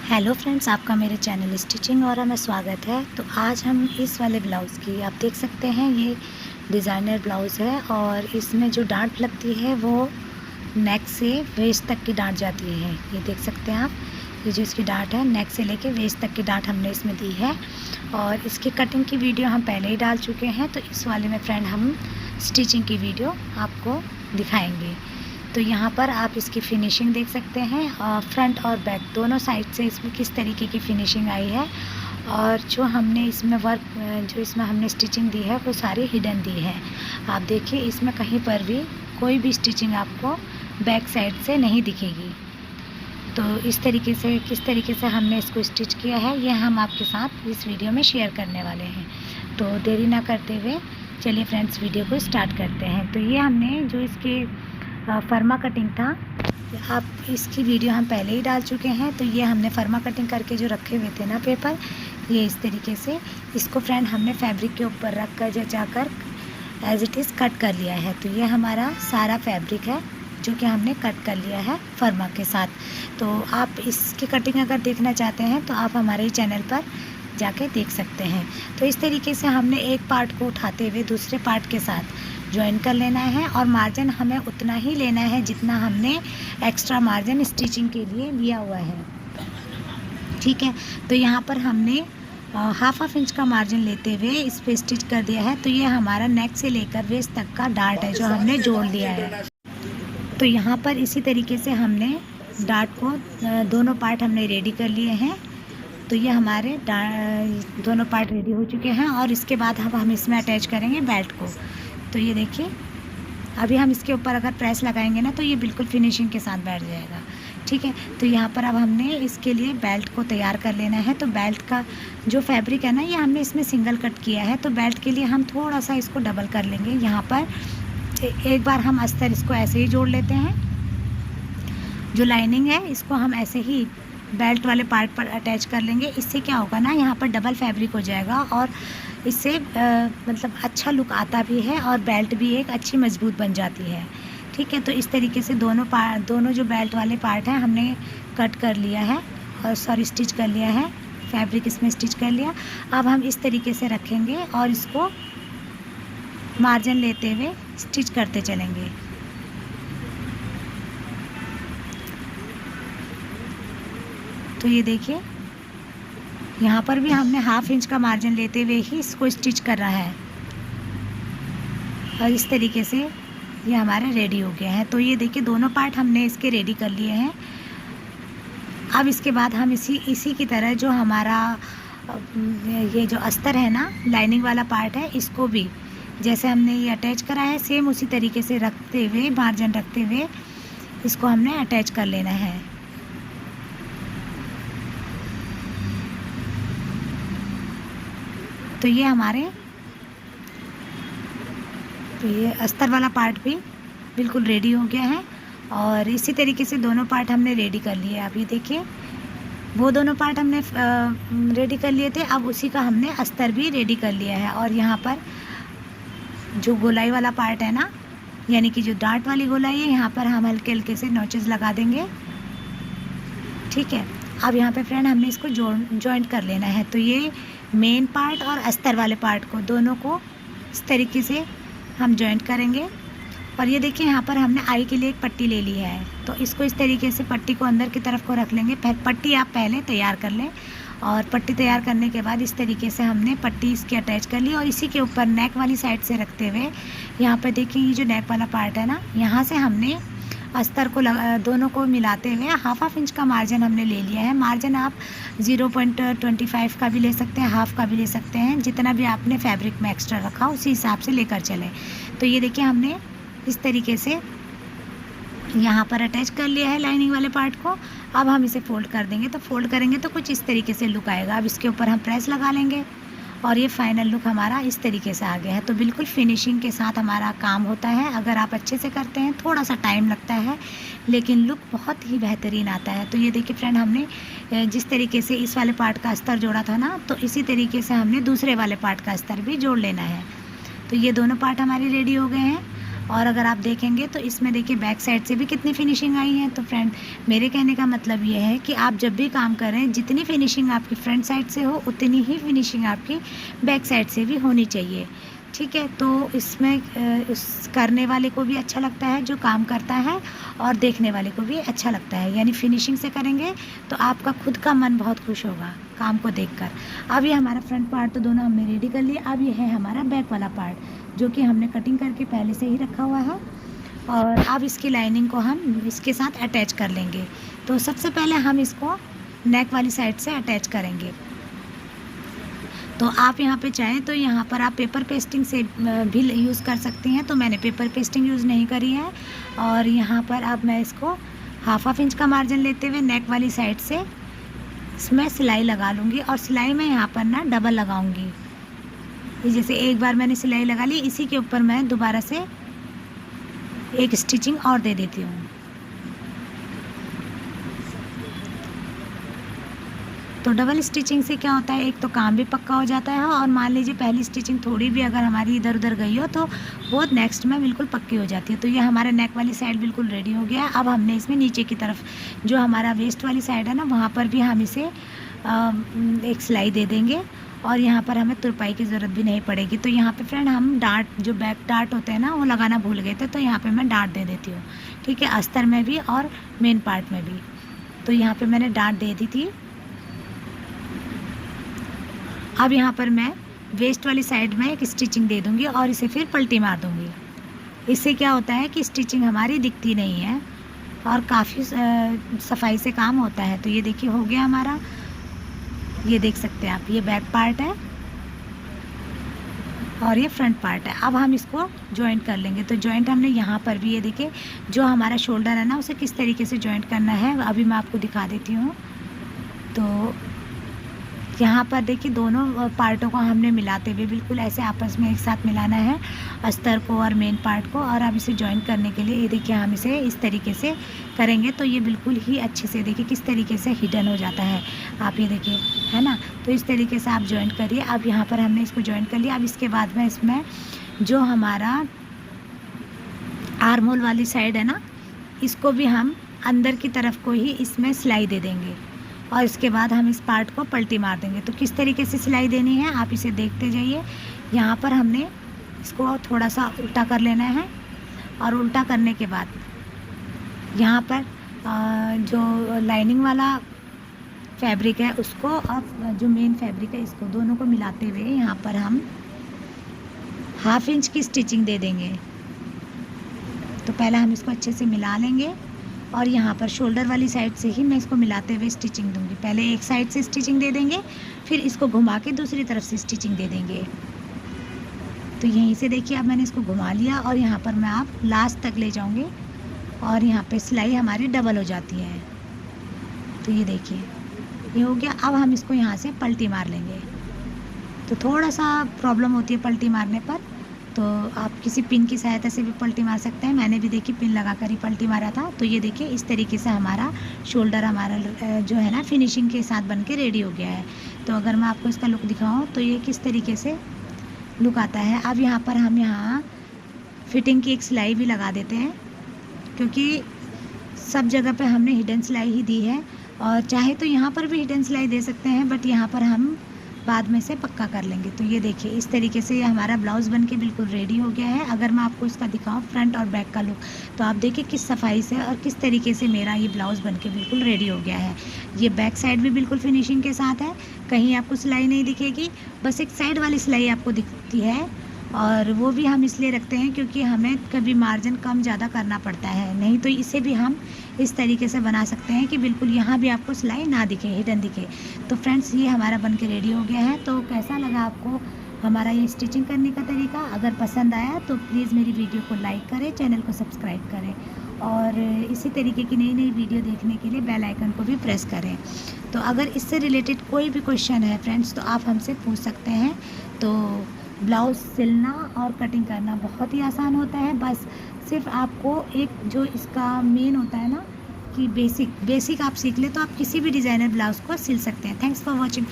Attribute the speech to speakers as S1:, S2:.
S1: Hello friends, आपका मेरे channel stitching और में स्वागत है। तो आज हम इस वाले ब्लाउज़ की आप देख सकते हैं, ये डिज़ाइनर ब्लाउज़ है और इसमें जो डांट लगती है वो नेक से वेस्ट तक की डांट जाती है। ये देख सकते हैं आप, ये जो इसकी डांट है नेक से लेके वेस्ट तक की डांट हमने इसमें दी है और इसकी कटिंग की वीडियो हम पहले ही डाल चुके हैं। तो इस वाले में फ्रेंड हम स्टिचिंग की वीडियो आपको दिखाएंगे। तो यहाँ पर आप इसकी फिनिशिंग देख सकते हैं, फ्रंट और बैक दोनों साइड से इसमें किस तरीके की फिनिशिंग आई है। और जो हमने इसमें वर्क जो इसमें हमने स्टिचिंग दी है वो सारी हिडन दी है। आप देखिए, इसमें कहीं पर भी कोई भी स्टिचिंग आपको बैक साइड से नहीं दिखेगी। तो इस तरीके से किस तरीके से हमने इसको स्टिच किया है ये हम आपके साथ इस वीडियो में शेयर करने वाले हैं। तो देरी ना करते हुए चलिए फ्रेंड्स वीडियो को स्टार्ट करते हैं। तो ये हमने जो इसके फर्मा कटिंग था, आप इसकी वीडियो हम पहले ही डाल चुके हैं। तो ये हमने फर्मा कटिंग करके जो रखे हुए थे ना पेपर, ये इस तरीके से इसको फ्रेंड हमने फैब्रिक के ऊपर रख कर जचाकर एज इट इज़ कट कर लिया है। तो ये हमारा सारा फैब्रिक है जो कि हमने कट कर लिया है फर्मा के साथ। तो आप इसकी कटिंग अगर देखना चाहते हैं तो आप हमारे ही चैनल पर जाके देख सकते हैं। तो इस तरीके से हमने एक पार्ट को उठाते हुए दूसरे पार्ट के साथ ज्वाइन कर लेना है और मार्जिन हमें उतना ही लेना है जितना हमने एक्स्ट्रा मार्जिन स्टिचिंग के लिए लिया हुआ है। ठीक है, तो यहाँ पर हमने हाफ इंच का मार्जिन लेते हुए इस पे स्टिच कर दिया है। तो ये हमारा नेक से लेकर वेस्ट तक का डार्ट है जो हमने जोड़ दिया है। तो यहाँ पर इसी तरीके से हमने डार्ट को दोनों पार्ट हमने रेडी कर लिए हैं। तो ये हमारे दोनों पार्ट रेडी हो चुके हैं और इसके बाद हम इसमें अटैच करेंगे बेल्ट को। तो ये देखिए, अभी हम इसके ऊपर अगर प्रेस लगाएंगे ना तो ये बिल्कुल फिनिशिंग के साथ बैठ जाएगा। ठीक है, तो यहाँ पर अब हमने इसके लिए बेल्ट को तैयार कर लेना है। तो बेल्ट का जो फैब्रिक है ना, ये हमने इसमें सिंगल कट किया है। तो बेल्ट के लिए हम थोड़ा सा इसको डबल कर लेंगे। यहाँ पर एक बार हम अस्तर इसको ऐसे ही जोड़ लेते हैं। जो लाइनिंग है इसको हम ऐसे ही बेल्ट वाले पार्ट पर अटैच कर लेंगे। इससे क्या होगा ना, यहाँ पर डबल फैब्रिक हो जाएगा और इससे मतलब अच्छा लुक आता भी है और बेल्ट भी एक अच्छी मजबूत बन जाती है। ठीक है, तो इस तरीके से दोनों जो बेल्ट वाले पार्ट हैं हमने कट कर लिया है और स्टिच कर लिया है। फैब्रिक इसमें स्टिच कर लिया। अब हम इस तरीके से रखेंगे और इसको मार्जिन लेते हुए स्टिच करते चलेंगे। तो ये देखिए, यहाँ पर भी हमने हाफ इंच का मार्जिन लेते हुए ही इसको स्टिच कर रहा है और इस तरीके से ये हमारे रेडी हो गए हैं। तो ये देखिए, दोनों पार्ट हमने इसके रेडी कर लिए हैं। अब इसके बाद हम इसी की तरह जो हमारा ये जो अस्तर है ना, लाइनिंग वाला पार्ट है, इसको भी जैसे हमने ये अटैच करा है सेम उसी तरीके से रखते हुए, मार्जिन रखते हुए इसको हमने अटैच कर लेना है। तो ये अस्तर वाला पार्ट भी बिल्कुल रेडी हो गया है और इसी तरीके से दोनों पार्ट हमने रेडी कर लिए। अब ये देखिए, वो दोनों पार्ट हमने रेडी कर लिए थे, अब उसी का हमने अस्तर भी रेडी कर लिया है। और यहाँ पर जो गोलाई वाला पार्ट है ना, यानी कि जो डार्ट वाली गोलाई है, यहाँ पर हम हल्के हल्के से नोचेस लगा देंगे। ठीक है, अब यहाँ पे फ्रेंड हमने इसको जॉइंट कर लेना है। तो ये मेन पार्ट और अस्तर वाले पार्ट को दोनों को इस तरीके से हम जॉइंट करेंगे। और ये देखिए, यहाँ पर हमने आई के लिए एक पट्टी ले ली है। तो इसको इस तरीके से पट्टी को अंदर की तरफ को रख लेंगे। पट्टी आप पहले तैयार कर लें और पट्टी तैयार करने के बाद इस तरीके से हमने पट्टी इसकी अटैच कर ली और इसी के ऊपर नेक वाली साइड से रखते हुए यहाँ पर देखिए, ये जो नेक वाला पार्ट है ना, यहाँ से हमने अस्तर को दोनों को मिलाते हुए हाफ इंच का मार्जिन हमने ले लिया है। मार्जिन आप 0.25 का भी ले सकते हैं, हाफ का भी ले सकते हैं, जितना भी आपने फैब्रिक में एक्स्ट्रा रखा उसी हिसाब से लेकर चलें। तो ये देखिए, हमने इस तरीके से यहाँ पर अटैच कर लिया है लाइनिंग वाले पार्ट को। अब हम इसे फोल्ड कर देंगे। तो फोल्ड करेंगे तो कुछ इस तरीके से लुक आएगा। अब इसके ऊपर हम प्रेस लगा लेंगे और ये फाइनल लुक हमारा इस तरीके से आ गया है। तो बिल्कुल फिनिशिंग के साथ हमारा काम होता है। अगर आप अच्छे से करते हैं, थोड़ा सा टाइम लगता है लेकिन लुक बहुत ही बेहतरीन आता है। तो ये देखिए फ्रेंड, हमने जिस तरीके से इस वाले पार्ट का अस्तर जोड़ा था ना, तो इसी तरीके से हमने दूसरे वाले पार्ट का अस्तर भी जोड़ लेना है। तो ये दोनों पार्ट हमारे रेडी हो गए हैं। और अगर आप देखेंगे तो इसमें देखिए बैक साइड से भी कितनी फिनिशिंग आई है। तो फ्रेंड, मेरे कहने का मतलब ये है कि आप जब भी काम करें, जितनी फिनिशिंग आपकी फ्रंट साइड से हो उतनी ही फिनिशिंग आपकी बैक साइड से भी होनी चाहिए, ठीक है। तो इसमें उस करने वाले को भी अच्छा लगता है जो काम करता है, और देखने वाले को भी अच्छा लगता है। यानी फिनिशिंग से करेंगे तो आपका खुद का मन बहुत खुश होगा काम को देखकर। अब ये हमारा फ्रंट पार्ट तो दोनों हमने रेडी कर लिया। अब ये है हमारा बैक वाला पार्ट, जो कि हमने कटिंग करके पहले से ही रखा हुआ है। और अब इसकी लाइनिंग को हम इसके साथ अटैच कर लेंगे। तो सबसे पहले हम इसको नेक वाली साइड से अटैच करेंगे। तो आप यहाँ पे चाहें तो यहाँ पर आप पेपर पेस्टिंग से भी यूज़ कर सकती हैं। तो मैंने पेपर पेस्टिंग यूज़ नहीं करी है। और यहाँ पर अब मैं इसको 1/2 इंच का मार्जिन लेते हुए नेक वाली साइड से इसमें सिलाई लगा लूँगी। और सिलाई में यहाँ पर ना डबल लगाऊँगी। ये जैसे एक बार मैंने सिलाई लगा ली, इसी के ऊपर मैं दोबारा से एक स्टिचिंग और दे देती हूँ। तो डबल स्टिचिंग से क्या होता है, एक तो काम भी पक्का हो जाता है, और मान लीजिए पहली स्टिचिंग थोड़ी भी अगर हमारी इधर उधर गई हो तो वो नेक्स्ट में बिल्कुल पक्की हो जाती है। तो ये हमारा नेक वाली साइड बिल्कुल रेडी हो गया है। अब हमने इसमें नीचे की तरफ जो हमारा वेस्ट वाली साइड है ना, वहाँ पर भी हम इसे एक सिलाई दे देंगे। और यहाँ पर हमें तुरपाई की ज़रूरत भी नहीं पड़ेगी। तो यहाँ पे फ्रेंड हम डार्ट, जो बैक डार्ट होते हैं ना, वो लगाना भूल गए थे। तो यहाँ पे मैं डार्ट दे देती हूँ, ठीक है, अस्तर में भी और मेन पार्ट में भी। तो यहाँ पे मैंने डार्ट दे दी थी। अब यहाँ पर मैं वेस्ट वाली साइड में एक स्टिचिंग दे दूँगी और इसे फिर पलटी मार दूँगी। इससे क्या होता है कि स्टिचिंग हमारी दिखती नहीं है और काफ़ी सफाई से काम होता है। तो ये देखिए हो गया हमारा, ये देख सकते हैं आप, ये बैक पार्ट है और ये फ्रंट पार्ट है। अब हम इसको जॉइंट कर लेंगे। तो जॉइंट हमने यहाँ पर भी, ये देखिए जो हमारा शोल्डर है ना, उसे किस तरीके से जॉइंट करना है अभी मैं आपको दिखा देती हूँ। तो यहाँ पर देखिए दोनों पार्टों को हमने मिलाते हुए बिल्कुल ऐसे आपस में एक साथ मिलाना है, अस्तर को और मेन पार्ट को। और अब इसे जॉइन करने के लिए ये देखिए हम इसे इस तरीके से करेंगे तो ये बिल्कुल ही अच्छे से देखिए किस तरीके से हिडन हो जाता है। आप ये देखिए, है ना। तो इस तरीके से आप जॉइन करिए। अब यहाँ पर हमने इसको जॉइन कर लिया। अब इसके बाद में इसमें जो हमारा आर्म होल वाली साइड है ना, इसको भी हम अंदर की तरफ को ही इसमें सिलाई दे देंगे और इसके बाद हम इस पार्ट को पलटी मार देंगे। तो किस तरीके से सिलाई देनी है आप इसे देखते जाइए। यहाँ पर हमने इसको थोड़ा सा उल्टा कर लेना है और उल्टा करने के बाद यहाँ पर जो लाइनिंग वाला फैब्रिक है उसको और जो मेन फैब्रिक है इसको दोनों को मिलाते हुए यहाँ पर हम 1/2 इंच की स्टिचिंग दे देंगे। तो पहले हम इसको अच्छे से मिला लेंगे और यहाँ पर शोल्डर वाली साइड से ही मैं इसको मिलाते हुए स्टिचिंग दूंगी। पहले एक साइड से स्टिचिंग दे देंगे, फिर इसको घुमा के दूसरी तरफ से स्टिचिंग दे देंगे। तो यहीं से देखिए अब मैंने इसको घुमा लिया और यहाँ पर मैं आप लास्ट तक ले जाऊँगी और यहाँ पे सिलाई हमारी डबल हो जाती है। तो ये देखिए ये हो गया। अब हम इसको यहाँ से पलटी मार लेंगे। तो थोड़ा सा प्रॉब्लम होती है पलटी मारने पर, तो आप किसी पिन की सहायता से भी पलटी मार सकते हैं। मैंने भी देखिए पिन लगा कर ही पलटी मारा था। तो ये देखिए इस तरीके से हमारा शोल्डर हमारा जो है ना फिनिशिंग के साथ बन के रेडी हो गया है। तो अगर मैं आपको इसका लुक दिखाऊं तो ये किस तरीके से लुक आता है। अब यहाँ पर हम यहाँ फिटिंग की एक सिलाई भी लगा देते हैं, क्योंकि सब जगह पे हमने हिडन सिलाई ही दी है और चाहे तो यहाँ पर भी हिडन सिलाई दे सकते हैं, बट यहाँ पर हम बाद में से पक्का कर लेंगे। तो ये देखिए इस तरीके से ये हमारा ब्लाउज़ बन के बिल्कुल रेडी हो गया है। अगर मैं आपको इसका दिखाऊं फ्रंट और बैक का लुक, तो आप देखिए किस सफाई से और किस तरीके से मेरा ये ब्लाउज़ बन के बिल्कुल रेडी हो गया है। ये बैक साइड भी बिल्कुल फिनिशिंग के साथ है, कहीं आपको सिलाई नहीं दिखेगी, बस एक साइड वाली सिलाई आपको दिखती है। और वो भी हम इसलिए रखते हैं क्योंकि हमें कभी मार्जिन कम ज़्यादा करना पड़ता है, नहीं तो इसे भी हम इस तरीके से बना सकते हैं कि बिल्कुल यहाँ भी आपको सिलाई ना दिखे, हिडन दिखे। तो फ्रेंड्स ये हमारा बन के रेडी हो गया है। तो कैसा लगा आपको हमारा ये स्टिचिंग करने का तरीका? अगर पसंद आया तो प्लीज़ मेरी वीडियो को लाइक करें, चैनल को सब्सक्राइब करें और इसी तरीके की नई नई वीडियो देखने के लिए बेल आइकन को भी प्रेस करें। तो अगर इससे रिलेटेड कोई भी क्वेश्चन है फ्रेंड्स तो आप हमसे पूछ सकते हैं। तो ब्लाउज़ सिलना और कटिंग करना बहुत ही आसान होता है, बस सिर्फ आपको एक जो इसका मेन होता है ना कि बेसिक आप सीख ले तो आप किसी भी डिज़ाइनर ब्लाउज़ को सिल सकते हैं। Thanks for watching.